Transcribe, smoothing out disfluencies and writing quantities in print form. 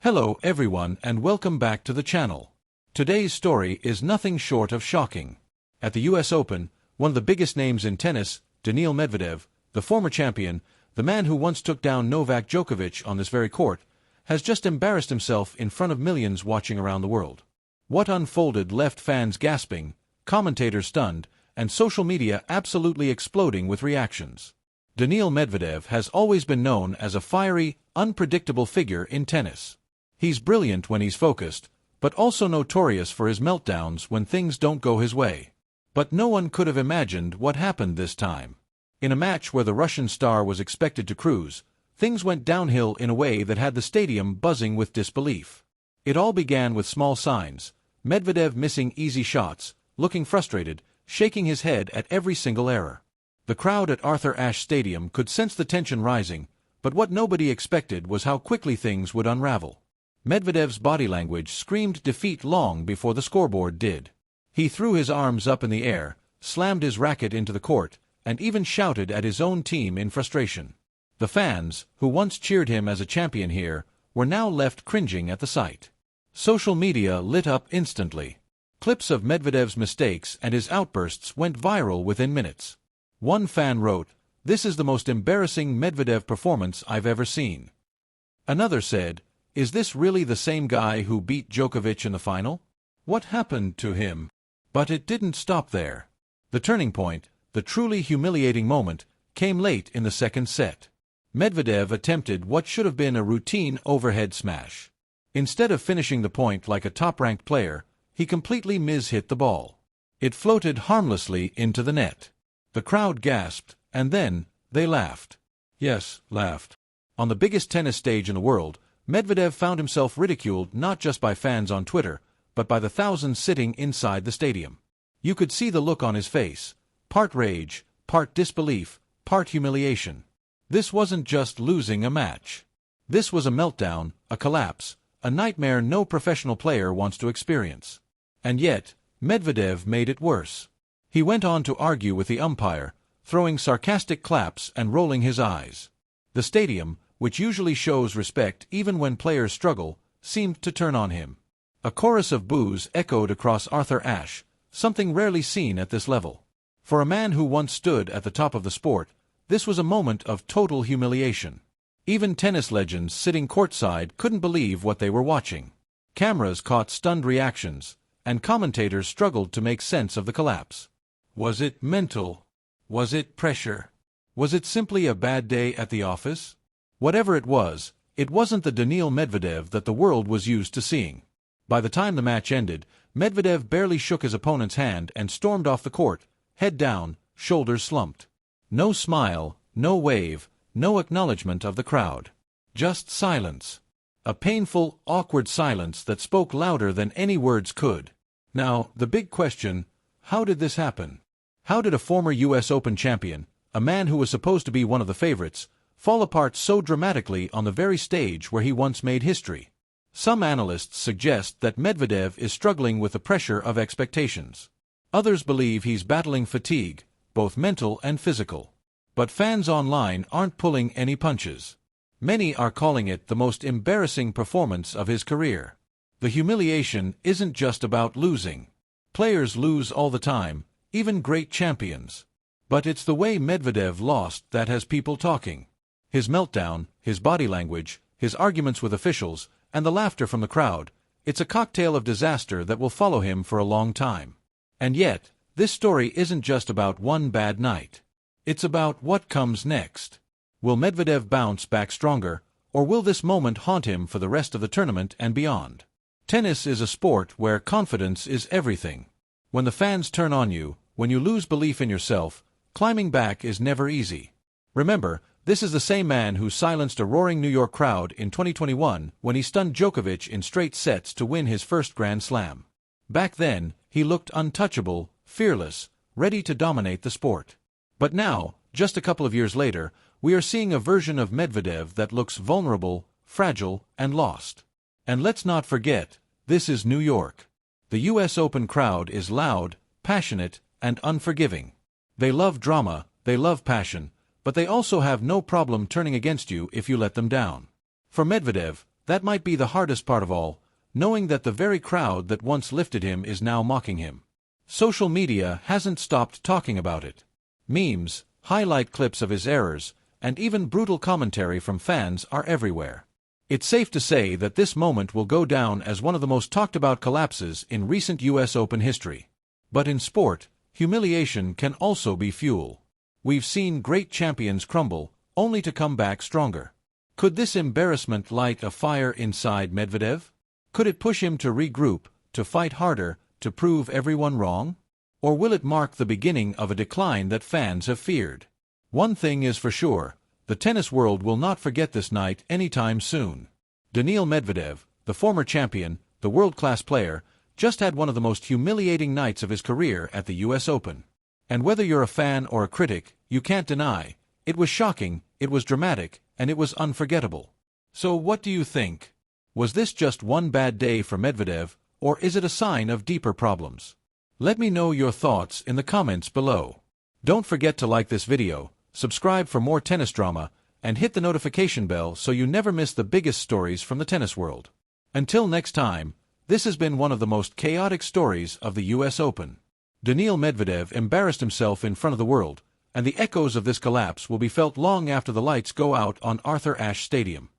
Hello everyone and welcome back to the channel. Today's story is nothing short of shocking. At the US Open, one of the biggest names in tennis, Daniil Medvedev, the former champion, the man who once took down Novak Djokovic on this very court, has just embarrassed himself in front of millions watching around the world. What unfolded left fans gasping, commentators stunned, and social media absolutely exploding with reactions. Daniil Medvedev has always been known as a fiery, unpredictable figure in tennis. He's brilliant when he's focused, but also notorious for his meltdowns when things don't go his way. But no one could have imagined what happened this time. In a match where the Russian star was expected to cruise, things went downhill in a way that had the stadium buzzing with disbelief. It all began with small signs: Medvedev missing easy shots, looking frustrated, shaking his head at every single error. The crowd at Arthur Ashe Stadium could sense the tension rising, but what nobody expected was how quickly things would unravel. Medvedev's body language screamed defeat long before the scoreboard did. He threw his arms up in the air, slammed his racket into the court, and even shouted at his own team in frustration. The fans, who once cheered him as a champion here, were now left cringing at the sight. Social media lit up instantly. Clips of Medvedev's mistakes and his outbursts went viral within minutes. One fan wrote, "This is the most embarrassing Medvedev performance I've ever seen." Another said, "Is this really the same guy who beat Djokovic in the final? What happened to him?" But it didn't stop there. The turning point, the truly humiliating moment, came late in the second set. Medvedev attempted what should have been a routine overhead smash. Instead of finishing the point like a top-ranked player, he completely mishit the ball. It floated harmlessly into the net. The crowd gasped, and then they laughed. Yes, laughed. On the biggest tennis stage in the world, Medvedev found himself ridiculed not just by fans on Twitter, but by the thousands sitting inside the stadium. You could see the look on his face, part rage, part disbelief, part humiliation. This wasn't just losing a match. This was a meltdown, a collapse, a nightmare no professional player wants to experience. And yet, Medvedev made it worse. He went on to argue with the umpire, throwing sarcastic claps and rolling his eyes. The stadium, which usually shows respect even when players struggle, seemed to turn on him. A chorus of boos echoed across Arthur Ashe, something rarely seen at this level. For a man who once stood at the top of the sport, this was a moment of total humiliation. Even tennis legends sitting courtside couldn't believe what they were watching. Cameras caught stunned reactions, and commentators struggled to make sense of the collapse. Was it mental? Was it pressure? Was it simply a bad day at the office? Whatever it wasn't the Daniil Medvedev that the world was used to seeing. By the time the match ended, Medvedev barely shook his opponent's hand and stormed off the court, head down, shoulders slumped. No smile, no wave, no acknowledgement of the crowd. Just silence. A painful, awkward silence that spoke louder than any words could. Now, the big question: how did this happen? How did a former US Open champion, a man who was supposed to be one of the favorites, fall apart so dramatically on the very stage where he once made history? Some analysts suggest that Medvedev is struggling with the pressure of expectations. Others believe he's battling fatigue, both mental and physical. But fans online aren't pulling any punches. Many are calling it the most embarrassing performance of his career. The humiliation isn't just about losing. Players lose all the time, even great champions. But it's the way Medvedev lost that has people talking. His meltdown, his body language, his arguments with officials, and the laughter from the crowd, it's a cocktail of disaster that will follow him for a long time. And yet, this story isn't just about one bad night. It's about what comes next. Will Medvedev bounce back stronger, or will this moment haunt him for the rest of the tournament and beyond? Tennis is a sport where confidence is everything. When the fans turn on you, when you lose belief in yourself, climbing back is never easy. Remember, this is the same man who silenced a roaring New York crowd in 2021 when he stunned Djokovic in straight sets to win his first Grand Slam. Back then, he looked untouchable, fearless, ready to dominate the sport. But now, just a couple of years later, we are seeing a version of Medvedev that looks vulnerable, fragile, and lost. And let's not forget, this is New York. The US Open crowd is loud, passionate, and unforgiving. They love drama, they love passion, but they also have no problem turning against you if you let them down. For Medvedev, That might be the hardest part of all, knowing that the very crowd that once lifted him is now mocking him. Social media hasn't stopped talking about it. Memes, highlight clips of his errors, and even brutal commentary from fans are everywhere. It's safe to say that this moment will go down as one of the most talked about collapses in recent US Open history. But in sport, humiliation can also be fuel. We've seen great champions crumble, only to come back stronger. Could this embarrassment light a fire inside Medvedev? Could it push him to regroup, to fight harder, to prove everyone wrong? Or will it mark the beginning of a decline that fans have feared? One thing is for sure, the tennis world will not forget this night anytime soon. Daniil Medvedev, the former champion, the world-class player, just had one of the most humiliating nights of his career at the US Open. And whether you're a fan or a critic, you can't deny, it was shocking, it was dramatic, and it was unforgettable. So what do you think? Was this just one bad day for Medvedev, or is it a sign of deeper problems? Let me know your thoughts in the comments below. Don't forget to like this video, subscribe for more tennis drama, and hit the notification bell so you never miss the biggest stories from the tennis world. Until next time, this has been one of the most chaotic stories of the US Open. Daniil Medvedev embarrassed himself in front of the world, and the echoes of this collapse will be felt long after the lights go out on Arthur Ashe Stadium.